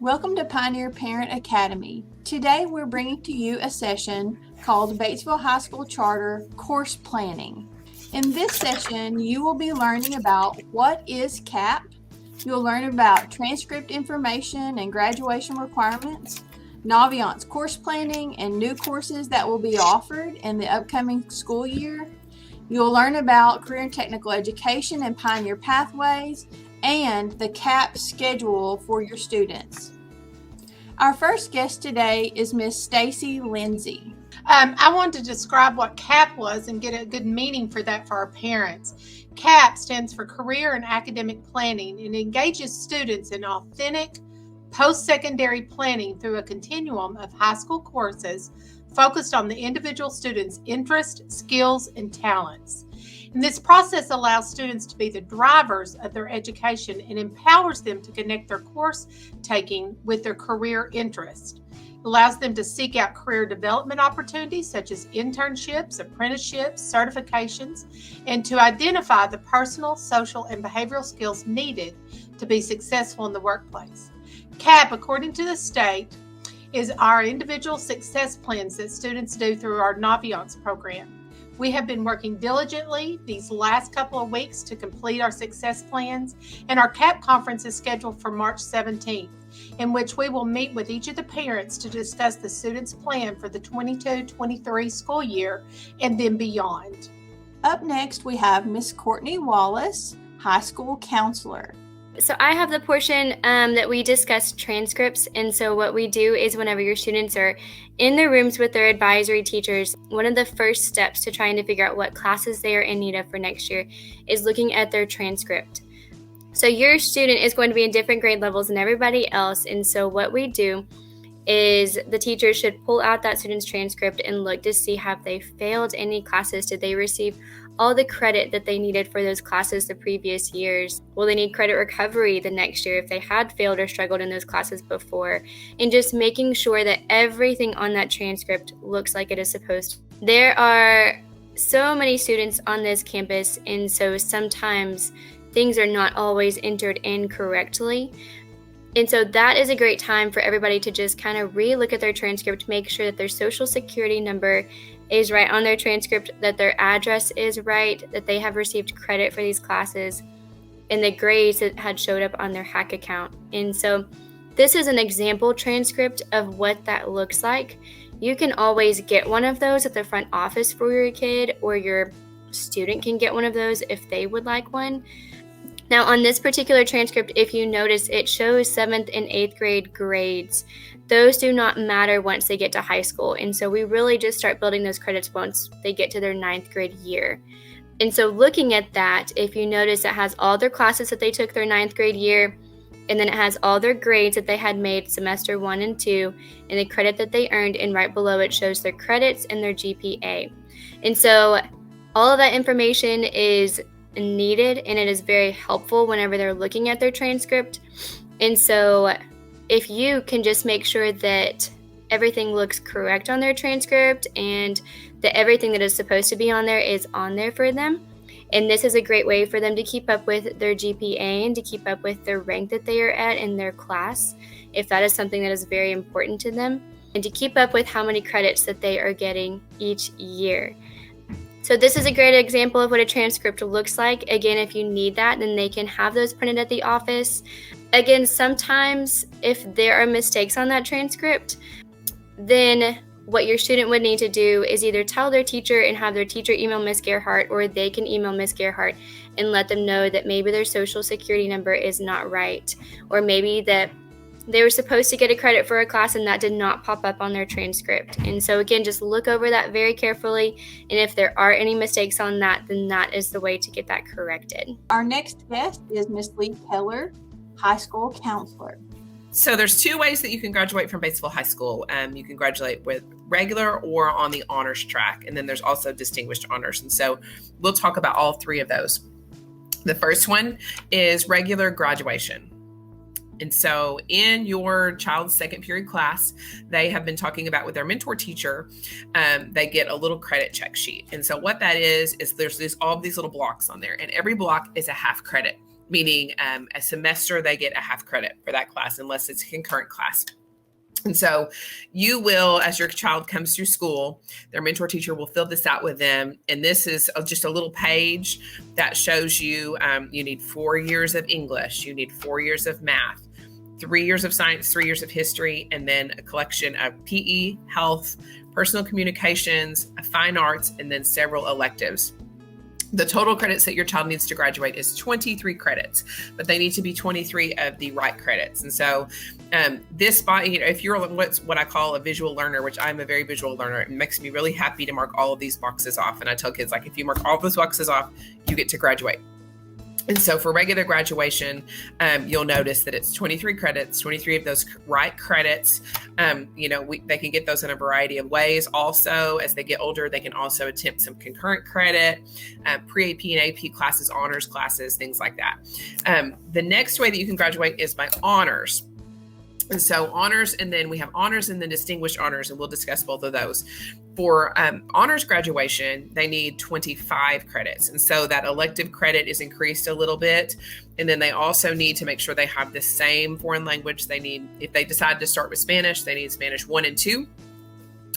Welcome to Pioneer Parent Academy. Today we're bringing to you a session called Batesville High School Charter Course Planning. In this session, you will be learning about what is CAP. You'll learn about transcript information and graduation requirements, Naviance course planning and new courses that will be offered in the upcoming school year. You'll learn about career and technical education and Pioneer pathways, and the CAP schedule for your students. Our first guest today is Miss Stacy Lindsay. I wanted to describe what CAP was and get a good meaning for that for our parents. CAP stands for Career and Academic Planning and engages students in authentic post-secondary planning through a continuum of high school courses focused on the individual student's interests, skills, and talents. And this process allows students to be the drivers of their education and empowers them to connect their course taking with their career interest. It allows them to seek out career development opportunities such as internships, apprenticeships, certifications, and to identify the personal, social, and behavioral skills needed to be successful in the workplace. CAP, according to the state, is our individual success plans that students do through our Naviance program. We have been working diligently these last couple of weeks to complete our success plans, and our CAP conference is scheduled for March 17th, in which we will meet with each of the parents to discuss the students' plan for the 22-23 school year and then beyond. Up next, we have Miss Courtney Wallace, high school counselor. So I have the portion that we discuss transcripts. And so what we do is whenever your students are in their rooms with their advisory teachers, one of the first steps to trying to figure out what classes they are in need of for next year is looking at their transcript. So your student is going to be in different grade levels than everybody else. And so what we do is the teacher should pull out that student's transcript and look to see have they failed any classes. Did they receive all the credit that they needed for those classes the previous years? Will they need credit recovery the next year if they had failed or struggled in those classes before? And just making sure that everything on that transcript looks like it is supposed to. There are so many students on this campus, and so sometimes things are not always entered in correctly. And so that is a great time for everybody to just kind of re-look at their transcript, make sure that their social security number is right on their transcript, that their address is right, that they have received credit for these classes, and the grades that had showed up on their hack account. And so this is an example transcript of what that looks like. You can always get one of those at the front office for your kid, or your student can get one of those if they would like one. Now on this particular transcript, if you notice, it shows 7th and 8th grade grades. Those do not matter once they get to high school. And so we really just start building those credits once they get to their 9th grade year. And so looking at that, if you notice, it has all their classes that they took their 9th grade year, and then it has all their grades that they had made semester 1 and 2, and the credit that they earned, and right below it shows their credits and their GPA. And so all of that information is needed, and it is very helpful whenever they're looking at their transcript. And so if you can just make sure that everything looks correct on their transcript and that everything that is supposed to be on there is on there for them, and this is a great way for them to keep up with their GPA and to keep up with their rank that they are at in their class, if that is something that is very important to them, and to keep up with how many credits that they are getting each year. So this is a great example of what a transcript looks like. Again, if you need that, then they can have those printed at the office. Again, sometimes if there are mistakes on that transcript, then what your student would need to do is either tell their teacher and have their teacher email Miss Gerhart, or they can email Miss Gerhart and let them know that maybe their social security number is not right, or maybe that they were supposed to get a credit for a class and that did not pop up on their transcript. And so again, just look over that very carefully, and if there are any mistakes on that, then that is the way to get that corrected. Our next guest is Miss Lee Keller, high school counselor. So there's two ways that you can graduate from Batesville High School. You can graduate with regular or on the honors track, and then there's also distinguished honors. And so we'll talk about all three of those. The first one is regular graduation. And so in your child's second period class, they have been talking about with their mentor teacher, they get a little credit check sheet. And so what that is there's all of these little blocks on there, and every block is a half credit. meaning a semester they get a half credit for that class unless it's a concurrent class. And so you will, as your child comes through school, their mentor teacher will fill this out with them. And this is just a little page that shows you, you need 4 years of English, you need 4 years of math, 3 years of science, 3 years of history, and then a collection of PE, health, personal communications, fine arts, and then several electives. The total credits that your child needs to graduate is 23 credits, but they need to be 23 of the right credits. And so this spot, if you're what I call a visual learner, which I'm a very visual learner, it makes me really happy to mark all of these boxes off. And I tell kids, like, if you mark all those boxes off, you get to graduate. And so for regular graduation, you'll notice that it's 23 credits, 23 of those right credits. They can get those in a variety of ways. Also, as they get older, they can also attempt some concurrent credit, pre-AP and AP classes, honors classes, things like that. The next way that you can graduate is by honors. And so honors, and then we have honors and then distinguished honors, and we'll discuss both of those. For honors graduation, they need 25 credits. And so that elective credit is increased a little bit. And then they also need to make sure they have the same foreign language they need. If they decide to start with Spanish, they need Spanish 1 and 2.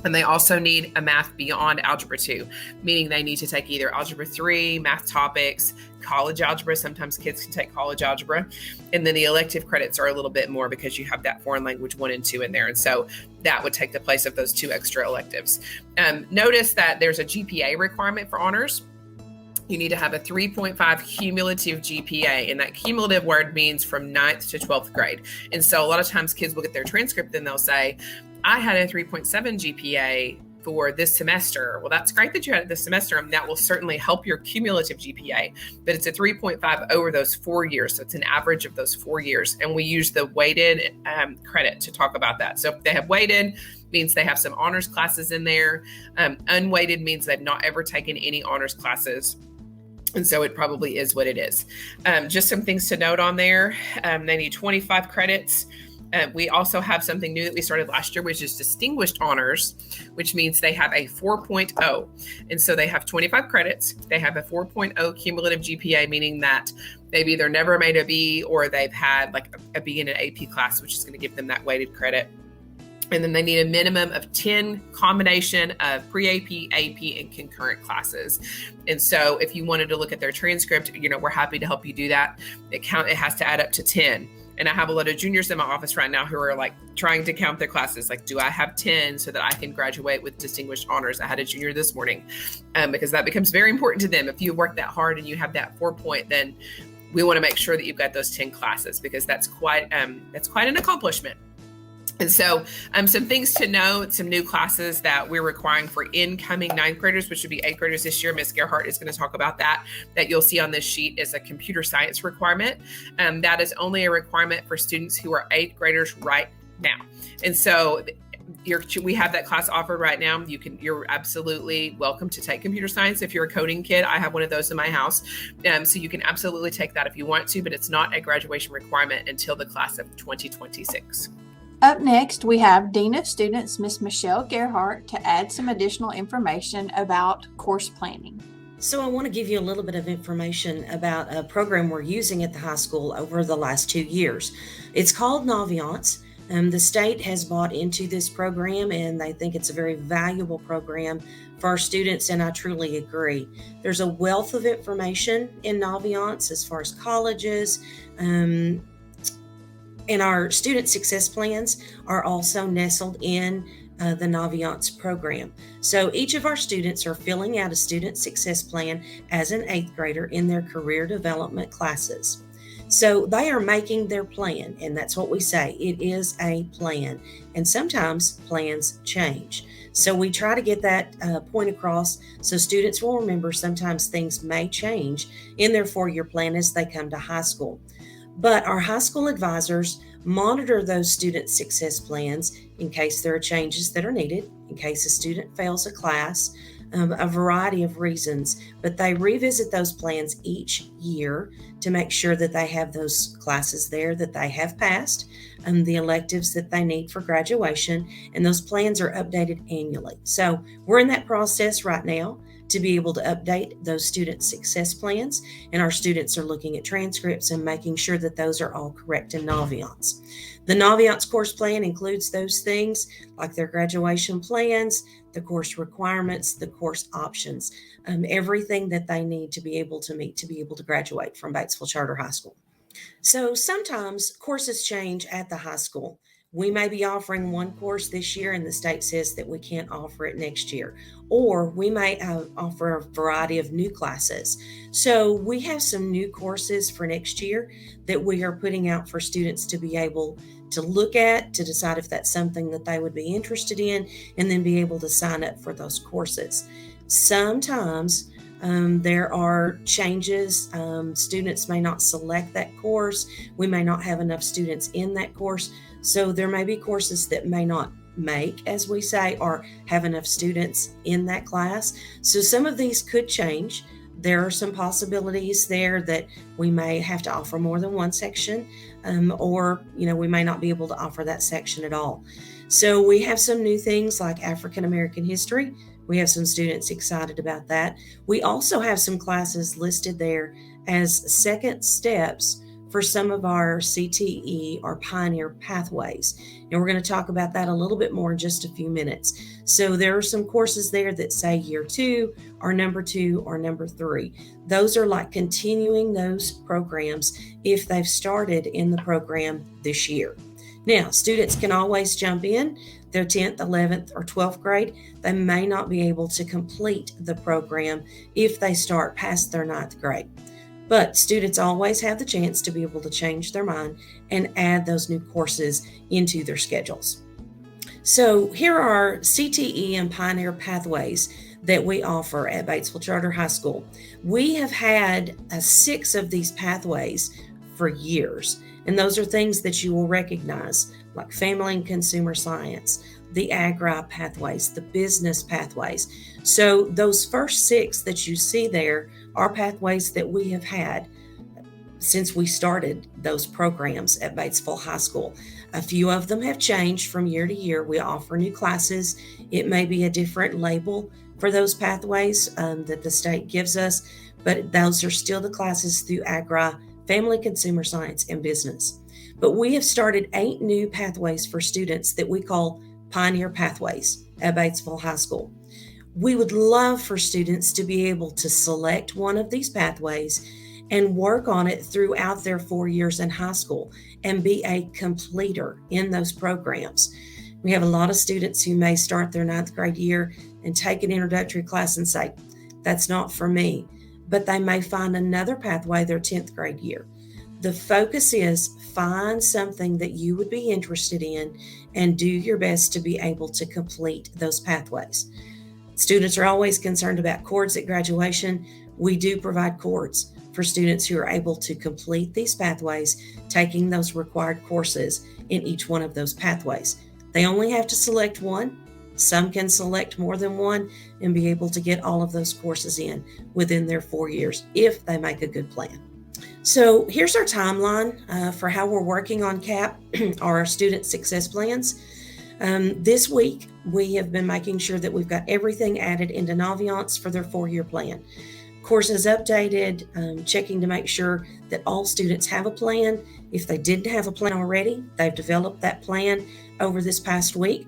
And they also need a math beyond Algebra 2, meaning they need to take either Algebra 3, math topics, college algebra. Sometimes kids can take college algebra. And then the elective credits are a little bit more because you have that foreign language 1 and 2 in there. And so that would take the place of those 2 extra electives. Notice that there's a GPA requirement for honors. You need to have a 3.5 cumulative GPA. And that cumulative word means from 9th to 12th grade. And so a lot of times kids will get their transcript and they'll say, I had a 3.7 GPA for this semester. Well, that's great that you had it this semester, and that will certainly help your cumulative GPA, but it's a 3.5 over those 4 years. So it's an average of those 4 years. And we use the weighted credit to talk about that. So if they have weighted, means they have some honors classes in there. Unweighted means they've not ever taken any honors classes. And so it probably is what it is. Just some things to note on there. They need 25 credits. We also have something new that we started last year, which is distinguished honors, which means they have a 4.0. And so they have 25 credits. They have a 4.0 cumulative GPA, meaning that they've either never made a B or they've had like a B in an AP class, which is going to give them that weighted credit. And then they need a minimum of 10 combination of pre-AP, AP, and concurrent classes. And so if you wanted to look at their transcript, we're happy to help you do that. It has to add up to 10. And I have a lot of juniors in my office right now who are like trying to count their classes. Like, do I have 10 so that I can graduate with distinguished honors? I had a junior this morning because that becomes very important to them. If you work that hard and you have that 4-point, then we want to make sure that you've got those 10 classes because that's quite an accomplishment. And so some things to note, some new classes that we're requiring for incoming 9th graders, which would be 8th graders this year. Ms. Gerhart is going to talk about that you'll see on this sheet is a computer science requirement. That is only a requirement for students who are 8th graders right now. And so we have that class offered right now. You're absolutely welcome to take computer science. If you're a coding kid, I have one of those in my house. So you can absolutely take that if you want to, but it's not a graduation requirement until the class of 2026. Up next, we have Dean of Students, Ms. Michelle Gerhart, to add some additional information about course planning. So I want to give you a little bit of information about a program we're using at the high school over the last 2 years. It's called Naviance. The state has bought into this program and they think it's a very valuable program for our students, and I truly agree. There's a wealth of information in Naviance as far as colleges, and our student success plans are also nestled in the Naviance program. So each of our students are filling out a student success plan as an 8th grader in their career development classes. So they are making their plan, and that's what we say. It is a plan, and sometimes plans change. So we try to get that point across so students will remember sometimes things may change in their 4-year plan as they come to high school. But our high school advisors monitor those student success plans in case there are changes that are needed, in case a student fails a class, a variety of reasons. But they revisit those plans each year to make sure that they have those classes there that they have passed, the electives that they need for graduation, and those plans are updated annually. So we're in that process right now to be able to update those student success plans. And our students are looking at transcripts and making sure that those are all correct in Naviance. The Naviance course plan includes those things like their graduation plans, the course requirements, the course options, everything that they need to be able to meet to be able to graduate from Batesville Charter High School. So sometimes courses change at the high school. We may be offering one course this year and the state says that we can't offer it next year, or we may offer a variety of new classes. So we have some new courses for next year that we are putting out for students to be able to look at, to decide if that's something that they would be interested in, and then be able to sign up for those courses. Sometimes there are changes. Students may not select that course. We may not have enough students in that course. So there may be courses that may not make, as we say, or have enough students in that class. So some of these could change. There are some possibilities there that we may have to offer more than one section, or we may not be able to offer that section at all. So we have some new things like African American history. We have some students excited about that. We also have some classes listed there as second steps for some of our CTE or Pioneer pathways. And we're going to talk about that a little bit more in just a few minutes. So there are some courses there that say year 2 or number 2 or number 3. Those are like continuing those programs if they've started in the program this year. Now, students can always jump in their 10th, 11th, or 12th grade. They may not be able to complete the program if they start past their 9th grade. But students always have the chance to be able to change their mind and add those new courses into their schedules. So here are CTE and Pioneer pathways that we offer at Batesville Charter High School. We have had 6 of these pathways for years, and those are things that you will recognize, like family and consumer science, the agri pathways, the business pathways. So those first 6 that you see there are pathways that we have had since we started those programs at Batesville High School. A few of them have changed from year to year. We offer new classes. It may be a different label for those pathways that the state gives us, but those are still the classes through agri, family, consumer science, and business. But we have started 8 new pathways for students that we call Pioneer pathways at Batesville High School. We would love for students to be able to select one of these pathways and work on it throughout their 4 years in high school and be a completer in those programs. We have a lot of students who may start their 9th grade year and take an introductory class and say, that's not for me, but they may find another pathway their 10th grade year. The focus is find something that you would be interested in and do your best to be able to complete those pathways. Students are always concerned about cords at graduation. We do provide cords for students who are able to complete these pathways, taking those required courses in each one of those pathways. They only have to select one. Some can select more than one and be able to get all of those courses in within their 4 years if they make a good plan. So here's our timeline for how we're working on CAP, our student success plans. This week, we have been making sure that we've got everything added into Naviance for their 4-year plan. Courses updated, checking to make sure that all students have a plan. If they didn't have a plan already, they've developed that plan over this past week.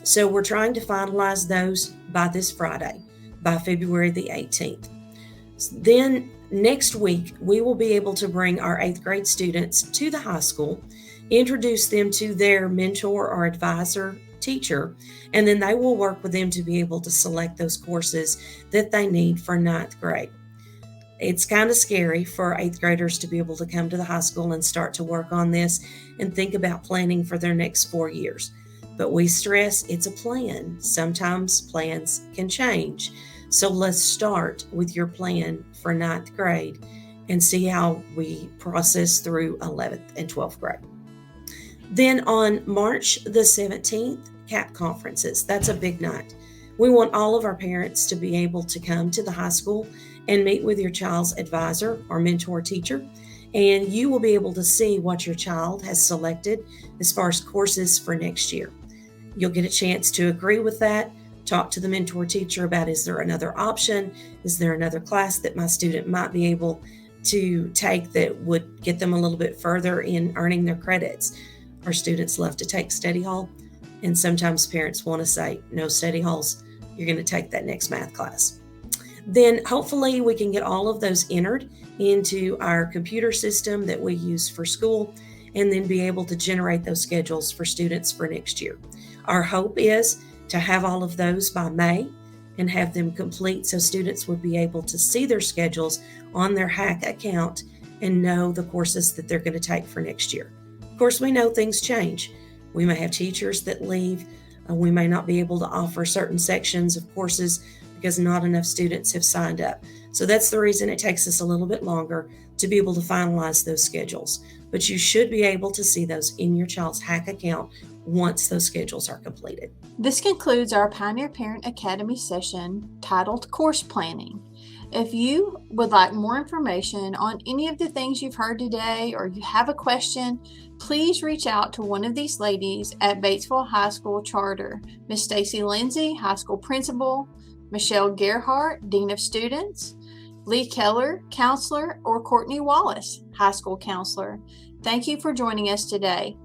So we're trying to finalize those by this Friday, by February the 18th. Then next week, we will be able to bring our 8th grade students to the high school, introduce them to their mentor or advisor teacher, and then they will work with them to be able to select those courses that they need for 9th grade. It's kind of scary for 8th graders to be able to come to the high school and start to work on this and think about planning for their next 4 years. But we stress it's a plan. Sometimes plans can change. So let's start with your plan for 9th grade and see how we process through 11th and 12th grade. Then on March the 17th, CAP conferences. That's a big night. We want all of our parents to be able to come to the high school and meet with your child's advisor or mentor teacher, and you will be able to see what your child has selected as far as courses for next year. You'll get a chance to agree with that, talk to the mentor teacher about, is there another option? Is there another class that my student might be able to take that would get them a little bit further in earning their credits? Our students love to take study hall, and sometimes parents want to say, no study halls, you're going to take that next math class. Then hopefully we can get all of those entered into our computer system that we use for school, and then be able to generate those schedules for students for next year. Our hope is to have all of those by May and have them complete so students would be able to see their schedules on their HACC account and know the courses that they're going to take for next year. Of course, we know things change. We may have teachers that leave. We may not be able to offer certain sections of courses because not enough students have signed up. So that's the reason it takes us a little bit longer to be able to finalize those schedules. But you should be able to see those in your child's HACC account once those schedules are completed. This concludes our Pioneer Parent Academy session titled Course Planning. If you would like more information on any of the things you've heard today, or you have a question, please reach out to one of these ladies at Batesville High School Charter. Ms. Stacy Lindsay, High School Principal, Michelle Gerhart, Dean of Students, Lee Keller, Counselor, or Courtney Wallace, High School Counselor. Thank you for joining us today.